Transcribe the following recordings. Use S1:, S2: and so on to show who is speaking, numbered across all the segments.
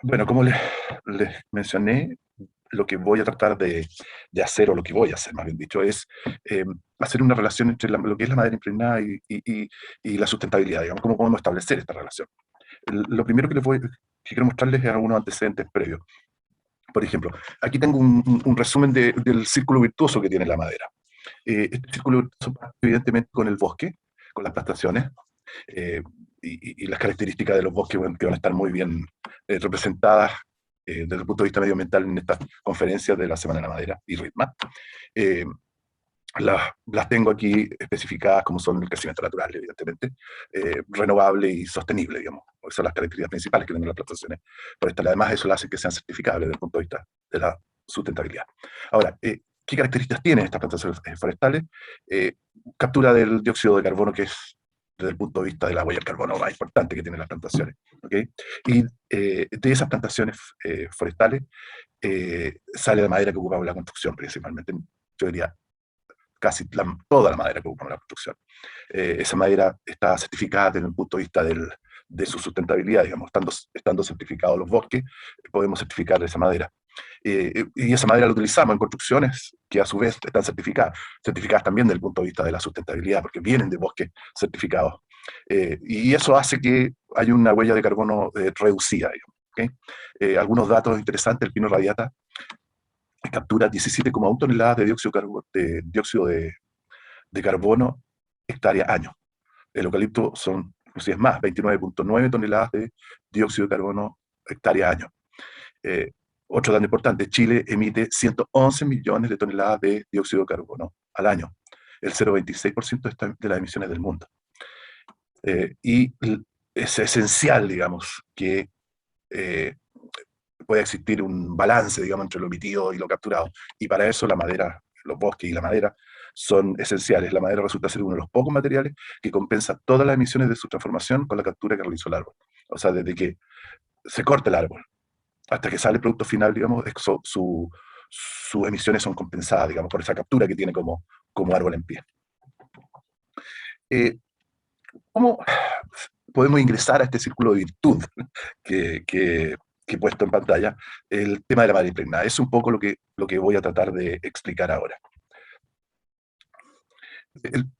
S1: Bueno, como les mencioné, lo que voy a tratar de hacer, o lo que voy a hacer, más bien dicho, es eh, hacer una relación entre lo que es la madera impregnada y la sustentabilidad, digamos, cómo podemos establecer esta relación. Lo primero que quiero mostrarles es algunos antecedentes previos. Por ejemplo, aquí tengo un resumen del círculo virtuoso que tiene la madera. Este círculo virtuoso parte evidentemente con el bosque, con las plantaciones, eh, y las características de los bosques, bueno, que van a estar muy bien representadas desde el punto de vista medioambiental en estas conferencias de la Semana de la Madera y RITMA. Eh, las tengo aquí especificadas como son el crecimiento natural, evidentemente, renovable y sostenible, digamos. Esas son las características principales que tienen las plantaciones forestales. Además, eso lo hace que sean certificables desde el punto de vista de la sustentabilidad. Ahora, ¿qué características tienen estas plantaciones forestales? Eh, Captura del dióxido de carbono, que es desde el punto de vista de la huella de carbono más importante que tienen las plantaciones. ¿Okay? Y de esas plantaciones forestales sale la madera que ocupamos en la construcción principalmente. Yo diría casi toda la madera que ocupamos en la construcción. Esa madera está certificada desde el punto de vista de su sustentabilidad, digamos, estando certificados los bosques, podemos certificar esa madera. Y esa madera la utilizamos en construcciones que a su vez están certificadas también desde el punto de vista de la sustentabilidad, porque vienen de bosques certificados. Y eso hace que haya una huella de carbono reducida, digamos. ¿Okay? Algunos datos interesantes: el pino radiata captura 17,1 toneladas de carbono hectárea año. El eucalipto son, si es más, 29,9 toneladas de dióxido de carbono hectárea año. Eh, Otro dato importante: Chile emite 111 millones de toneladas de dióxido de carbono al año, el 0,26% de las emisiones del mundo. Y es esencial, digamos, que eh, pueda existir un balance, digamos, entre lo emitido y lo capturado. Y para eso la madera, los bosques y la madera son esenciales. La madera resulta ser uno de los pocos materiales que compensa todas las emisiones de su transformación con la captura que realizó el árbol. O sea, desde que se corta el árbol hasta que sale el producto final, digamos, sus emisiones son compensadas, digamos, por esa captura que tiene como árbol en pie. Eh, ¿Cómo podemos ingresar a este círculo de virtud que, que, que he puesto en pantalla? El tema de la madera impregnada es un poco lo que voy a tratar de explicar ahora.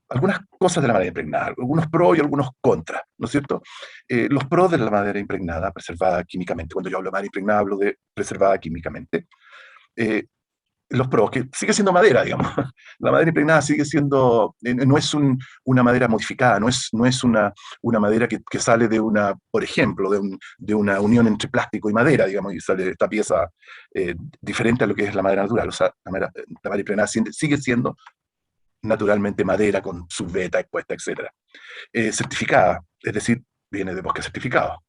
S1: Algunas cosas de la madera impregnada, algunos pros y algunos contras, ¿no es cierto? Los pros de la madera impregnada, preservada químicamente. Cuando yo hablo de madera impregnada, hablo de preservada químicamente. Eh, los pros, que sigue siendo madera, digamos. La madera impregnada sigue siendo, no es una madera modificada, no es una madera que sale de una, por ejemplo, de una unión entre plástico y madera, digamos, y sale esta pieza diferente a lo que es la madera natural. O sea, la madera impregnada sigue siendo naturalmente madera con su veta expuesta, etc. Certificada, es decir, viene de bosque certificado.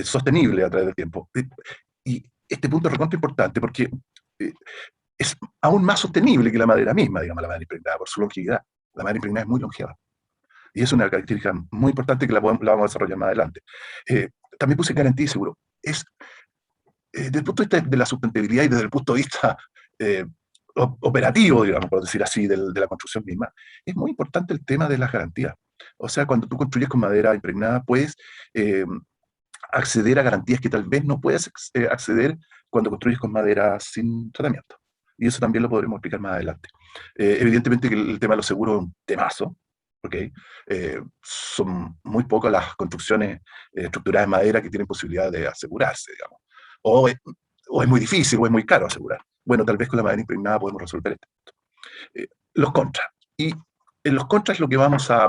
S1: Sostenible a través del tiempo. Y este punto es recontra importante porque eh, es aún más sostenible que la madera misma, digamos, la madera impregnada, por su longevidad. La madera impregnada es muy longeva. Y es una característica muy importante que la vamos a desarrollar más adelante. También puse garantía y seguro. Desde el punto de vista de la sustentabilidad y desde el punto de vista eh, operativo, digamos, por decir así, de la construcción misma, es muy importante el tema de las garantías. O sea, cuando tú construyes con madera impregnada, puedes eh, acceder a garantías que tal vez no puedes acceder cuando construyes con madera sin tratamiento. Y eso también lo podremos explicar más adelante. Evidentemente que el tema de los seguros es un temazo, ¿ok? Son muy pocas las construcciones estructuradas en madera que tienen posibilidad de asegurarse, digamos. O es, o es muy difícil o es muy caro asegurar. Bueno, tal vez con la madera impregnada podemos resolver esto. Los contras. Y en los contras es lo que vamos a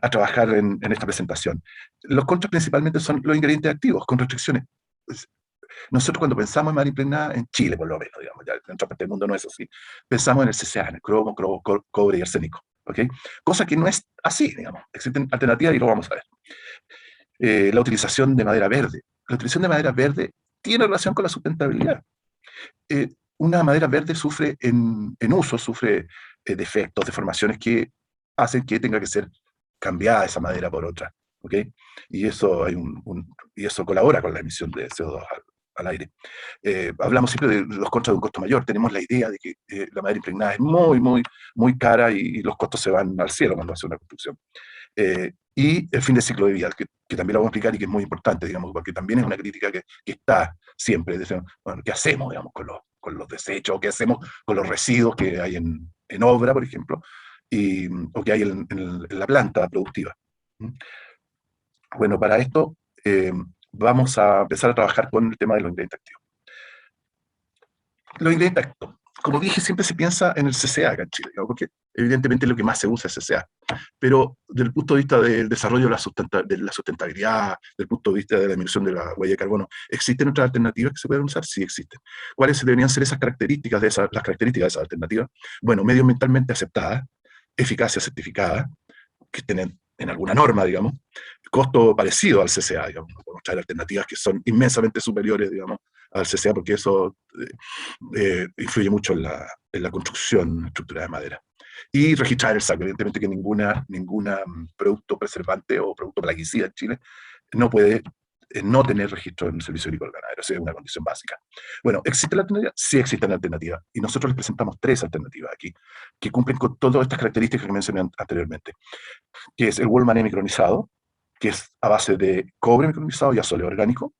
S1: trabajar en esta presentación. Los contras principalmente son los ingredientes activos, con restricciones. Pues, nosotros cuando pensamos en madera impregnada, en Chile por lo menos, digamos, ya en otra parte del mundo no es así, pensamos en el CCA, en el cromo, cobre y arsénico. ¿Okay? Cosa que no es así, digamos. Existen alternativas y lo vamos a ver. La utilización de madera verde. La utilización de madera verde tiene relación con la sustentabilidad. Una madera verde sufre en uso, sufre defectos, deformaciones que hacen que tenga que ser cambiada esa madera por otra. ¿Ok? Y eso, y eso colabora con la emisión de CO2 al aire. Hablamos siempre de los contras de un costo mayor. Tenemos la idea de que la madera impregnada es muy, muy, muy cara y los costos se van al cielo cuando hace una construcción. y el fin de ciclo de vida, que también lo vamos a explicar y que es muy importante, digamos, porque también es una crítica que está siempre, bueno, ¿qué hacemos, digamos, con los desechos? ¿Qué hacemos con los residuos que hay en obra, por ejemplo, o que hay en la planta productiva? ¿Mm? Bueno, para esto vamos a empezar a trabajar con el tema de los ingredientes activos. Los ingredientes activos. Como dije, siempre se piensa en el CCA acá en Chile, ¿no? Porque evidentemente lo que más se usa es CCA. Pero desde el punto de vista del desarrollo de la sustentabilidad, desde el punto de vista de la disminución de la huella de carbono, ¿existen otras alternativas que se pueden usar? Sí existen. ¿Cuáles deberían ser esas características las características de esas alternativas? Bueno, medioambientalmente aceptadas, eficacia certificada, que estén en alguna norma, digamos, costo parecido al CCA, digamos. No podemos traer alternativas que son inmensamente superiores, digamos, al CCA, porque eso influye mucho en la construcción estructurada de madera. Y registrar el SAC, evidentemente que ninguna producto preservante o producto plaguicida en Chile no puede no tener registro en el Servicio Agrícola Ganadero. Esa es una condición básica. Bueno, ¿existe la alternativa? Sí existe la alternativa. Y nosotros les presentamos 3 alternativas aquí, que cumplen con todas estas características que mencioné anteriormente, que es el wool mané micronizado, que es a base de cobre micronizado y azuleo orgánico,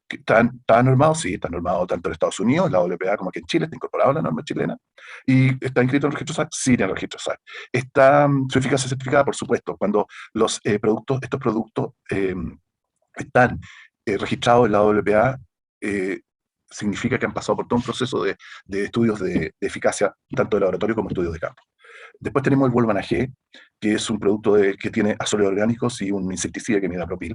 S1: que está normado, sí, está normado tanto en Estados Unidos, la WPA, como aquí en Chile, está incorporado a la norma chilena, y está inscrito en el registro SAC, sí, en el registro SAC. Está su eficacia certificada, por supuesto, cuando estos productos están registrados en la WPA, significa que han pasado por todo un proceso de estudios de eficacia, tanto de laboratorio como estudios de campo. Después tenemos el Volvan AG, que es un producto que tiene azóleos orgánicos y un insecticida que imidacloprid,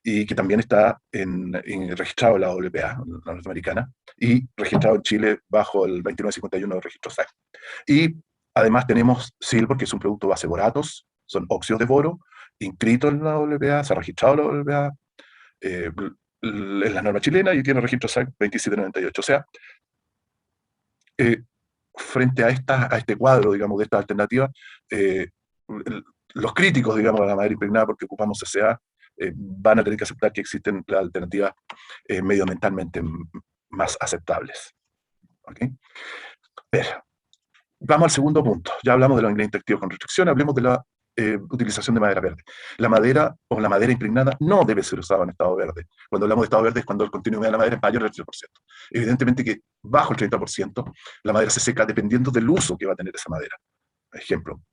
S1: y que también está registrado en la WPA, la norteamericana, y registrado en Chile bajo el 2951 del registro SAC. Y además tenemos Silver, que es un producto base boratos, son óxidos de boro, inscrito en la WPA, se ha registrado en la WPA, en la norma chilena y tiene registro SAC 2798. O sea, eh, frente a este cuadro, digamos, de esta alternativa, eh, los críticos, digamos, a la madera impregnada porque ocupamos CCA, van a tener que aceptar que existen las alternativas medioambientalmente más aceptables. ¿Okay? Pero, vamos al segundo punto. Ya hablamos de los ingredientes activos con restricción, hablemos de la utilización de madera verde. La madera o la madera impregnada no debe ser usada en estado verde. Cuando hablamos de estado verde es cuando el contenido de la madera es mayor del 30%. Evidentemente que bajo el 30% la madera se seca dependiendo del uso que va a tener esa madera. Ejemplo,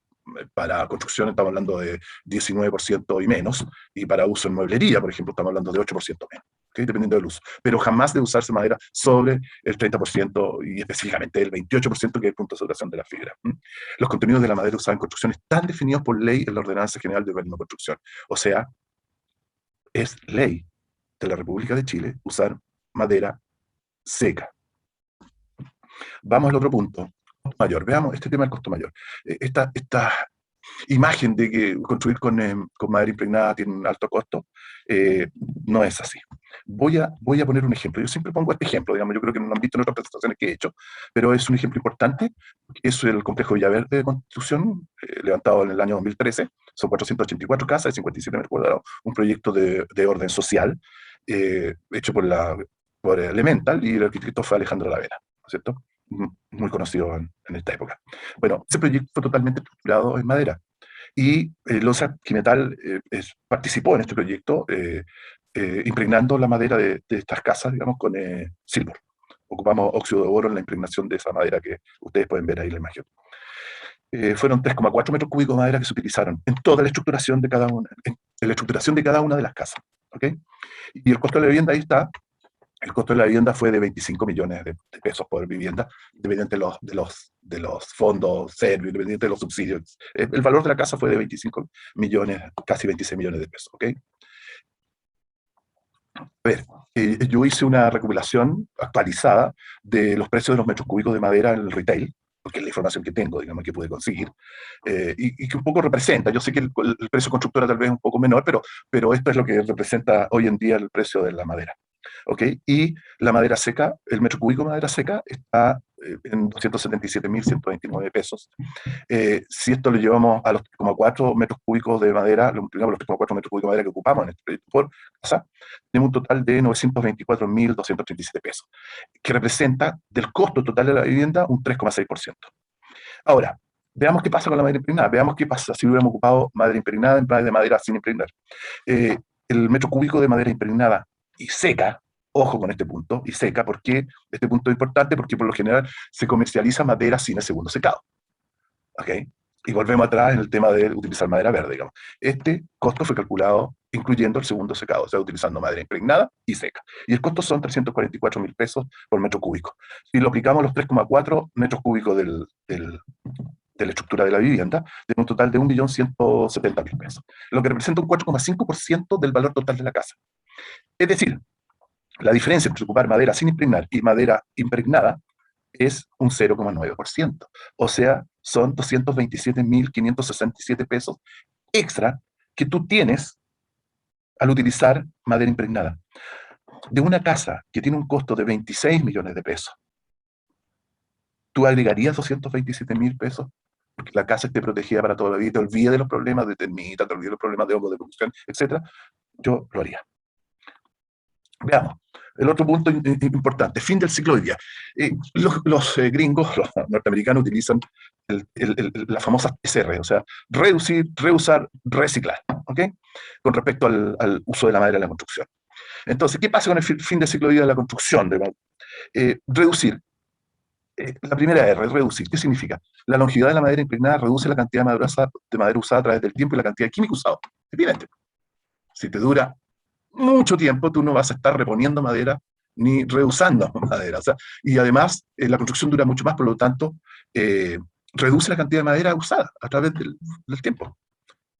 S1: para construcción estamos hablando de 19% y menos, y para uso en mueblería, por ejemplo, estamos hablando de 8% menos, ¿okay? Dependiendo del uso. Pero jamás de usarse madera sobre el 30% y específicamente el 28%, que es el punto de saturación de la fibra. Los contenidos de la madera usada en construcción están definidos por ley en la Ordenanza General de Urbanismo y Construcción. O sea, es ley de la República de Chile usar madera seca. Vamos al otro punto. Costo mayor. Veamos este tema del costo mayor. Esta imagen de que construir con madera impregnada tiene un alto costo, eh, no es así. Voy a poner un ejemplo. Yo siempre pongo este ejemplo, digamos, yo creo que no lo han visto en otras presentaciones que he hecho, pero es un ejemplo importante. Es el complejo Villaverde de construcción, levantado en el año 2013. Son 484 casas de 57 metros cuadrados, un proyecto de orden social, hecho por Elemental, y el arquitecto fue Alejandro Lavera, ¿no es cierto? Muy conocido en esta época. Bueno, ese proyecto fue totalmente estructurado en madera. Y Loza Quimetal participó en este proyecto impregnando la madera de estas casas, digamos, con silver. Ocupamos óxido de boro en la impregnación de esa madera que ustedes pueden ver ahí en la imagen. Fueron 3,4 metros cúbicos de madera que se utilizaron en toda la estructuración de cada una, en la estructuración de cada una de las casas. ¿Okay? Y el costo de la vivienda ahí está. El costo de la vivienda fue de 25 millones de pesos por vivienda, dependiente de los fondos serbios, dependiente de los subsidios. El valor de la casa fue de 25 millones, casi 26 millones de pesos. ¿Okay? A ver, yo hice una recopilación actualizada de los precios de los metros cúbicos de madera en el retail, porque es la información que tengo, digamos, que pude conseguir, y que un poco representa. Yo sé que el precio constructora tal vez es un poco menor, pero esto es lo que representa hoy en día el precio de la madera. ¿Ok? Y la madera seca, el metro cúbico de madera seca está en 277.129 pesos. Si esto lo llevamos a los 3,4 metros cúbicos de madera, lo multiplicamos los 3,4 metros cúbicos de madera que ocupamos en este proyecto por casa, tenemos un total de 924.237 pesos, que representa del costo total de la vivienda un 3,6%. Ahora, Veamos qué pasa con la madera impregnada, veamos qué pasa si hubiéramos ocupado madera impregnada en vez de madera sin impregnar. Eh, el metro cúbico de madera impregnada y seca, ojo con este punto, y seca, ¿por qué este punto es importante? Porque por lo general se comercializa madera sin el segundo secado. ¿Ok? Y volvemos atrás en el tema de utilizar madera verde, digamos. Este costo fue calculado incluyendo el segundo secado, o sea, utilizando madera impregnada y seca. Y el costo son 344.000 pesos por metro cúbico. Si lo aplicamos a los 3,4 metros cúbicos de la estructura de la vivienda, de un total de 1.170.000 pesos, lo que representa un 4,5% del valor total de la casa. Es decir, la diferencia entre ocupar madera sin impregnar y madera impregnada es un 0,9%. O sea, son 227.567 pesos extra que tú tienes al utilizar madera impregnada. De una casa que tiene un costo de 26 millones de pesos, ¿tú agregarías 227.000 pesos? Porque la casa esté protegida para toda la vida, te olvide de los problemas de termita, te olvide de los problemas de hongo de producción, etc. Yo lo haría. Veamos. El otro punto importante, fin del ciclo de vida. Los gringos, los norteamericanos, utilizan la famosa TCR, o sea, reducir, reusar, reciclar, ¿ok? Con respecto al uso de la madera en la construcción. Entonces, ¿qué pasa con el fin del ciclo de vida de la construcción? Reducir. La primera R, reducir. ¿Qué significa? La longevidad de la madera impregnada reduce la cantidad de madera usada a través del tiempo y la cantidad de químico usado. Evidente. Si te dura mucho tiempo, tú no vas a estar reponiendo madera ni reusando madera. O sea, y además, la construcción dura mucho más, por lo tanto, reduce la cantidad de madera usada a través del tiempo.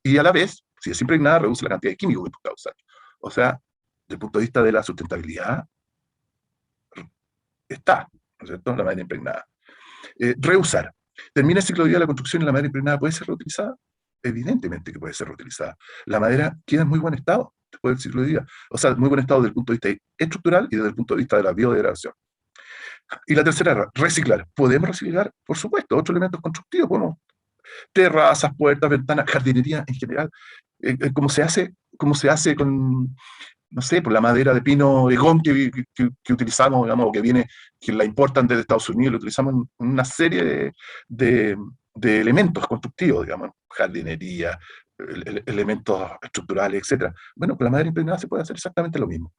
S1: Y a la vez, si es impregnada, reduce la cantidad de químicos que tú estás usando. O sea, desde el punto de vista de la sustentabilidad, está, ¿no es cierto?, la madera impregnada. Reusar. ¿Termina el ciclo de vida de la construcción y la madera impregnada puede ser reutilizada? Evidentemente que puede ser reutilizada. La madera queda en muy buen estado después del ciclo de vida. O sea, muy buen estado desde el punto de vista estructural y desde el punto de vista de la biodegradación. Y la tercera, reciclar. ¿Podemos reciclar? Por supuesto, otros elementos constructivos, podemos terrazas, puertas, ventanas, jardinería en general, como se hace con, no sé, por la madera de pino egón que utilizamos, digamos, que la importan desde Estados Unidos, lo utilizamos en una serie de elementos constructivos, digamos, jardinería, elementos estructurales, etcétera. Bueno, con la madera impregnada se puede hacer exactamente lo mismo.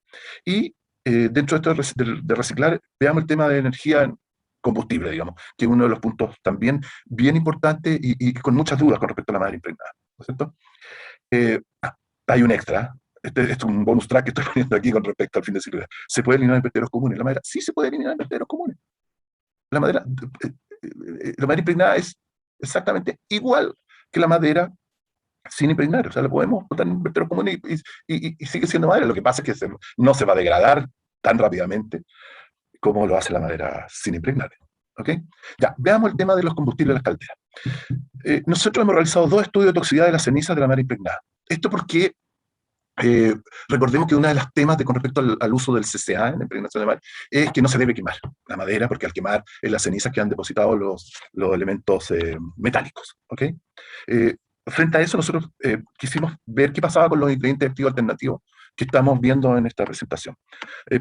S1: Y dentro de esto de reciclar, veamos el tema de energía combustible, digamos, que es uno de los puntos también bien importante y con muchas dudas con respecto a la madera impregnada, ¿no es cierto? Eh, hay un extra, este es un bonus track que estoy poniendo aquí con respecto al fin de ciclo. ¿Se puede eliminar en vertederos comunes? La madera sí se puede eliminar en vertederos comunes. La madera, la madera impregnada es exactamente igual que la madera sin impregnar. O sea, la podemos botar en vertederos comunes y sigue siendo madera. Lo que pasa es que no se va a degradar tan rápidamente como lo hace la madera sin impregnar. ¿Ok? Ya, veamos el tema de los combustibles de las calderas. Nosotros hemos realizado 2 estudios de toxicidad de las cenizas de la madera impregnada. Esto porque recordemos que uno de los temas con respecto al uso del CCA en la impregnación de madera es que no se debe quemar la madera, porque al quemar en las cenizas quedan depositados los elementos metálicos. ¿Okay? Frente a eso, nosotros quisimos ver qué pasaba con los ingredientes activos alternativos que estamos viendo en esta presentación.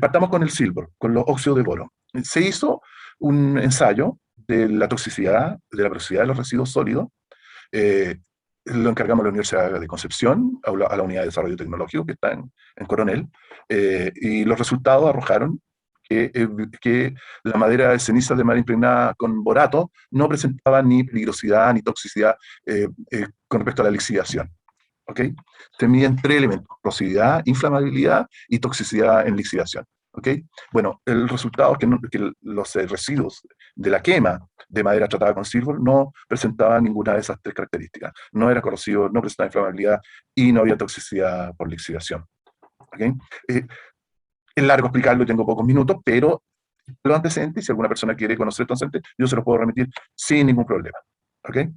S1: Partamos con el silver, con los óxidos de boro. Se hizo un ensayo de la toxicidad, de la velocidad de los residuos sólidos. Lo encargamos a la Universidad de Concepción, a la Unidad de Desarrollo Tecnológico que está en Coronel, y los resultados arrojaron que la madera de cenizas de madera impregnada con borato no presentaba ni peligrosidad ni toxicidad con respecto a la lixiviación. ¿Okay? Se miden 3 elementos: corrosividad, inflamabilidad y toxicidad en lixiviación. ¿Okay? Bueno, el resultado es que los residuos de la quema de madera tratada con silver no presentaban ninguna de esas 3 características. No era corrosivo, no presentaba inflamabilidad y no había toxicidad por lixiviación. ¿Okay? Es largo explicarlo y tengo pocos minutos, pero los antecedentes, si alguna persona quiere conocer estos antecedentes, yo se los puedo remitir sin ningún problema. ¿Okay?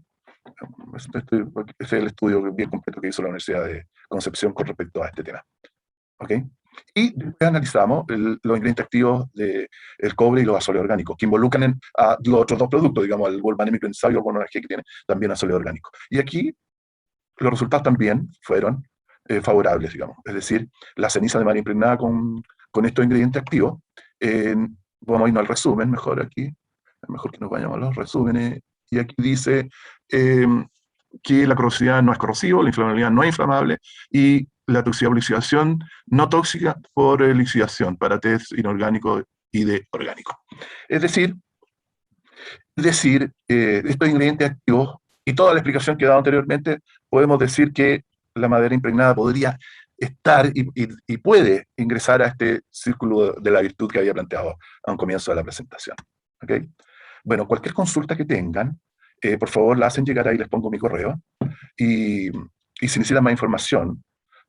S1: Este es el estudio bien completo que hizo la Universidad de Concepción con respecto a este tema. ¿Okay? Y después analizamos los ingredientes activos del cobre y los azoles orgánicos, que involucran a los otros 2 productos, digamos, el volvanémico ensayo y el bono que tiene también azoles orgánicos. Y aquí los resultados también fueron favorables, digamos. Es decir, la ceniza de madera impregnada con estos ingredientes activos, vamos a irnos al resumen, mejor aquí, mejor que nos vayamos a los resúmenes y aquí dice que la corrosividad no es corrosivo, la inflamabilidad no es inflamable, y la toxicidad por lixiviación no tóxica por lixiviación para test inorgánico y de orgánico. Es decir, estos ingredientes activos y toda la explicación que he dado anteriormente, podemos decir que la madera impregnada podría estar y puede ingresar a este círculo de la virtud que había planteado a un comienzo de la presentación. ¿Okay? Bueno, cualquier consulta que tengan, por favor la hacen llegar ahí, les pongo mi correo, y si necesitan más información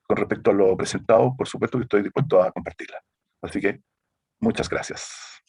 S1: con respecto a lo presentado, por supuesto que estoy dispuesto a compartirla. Así que, muchas gracias.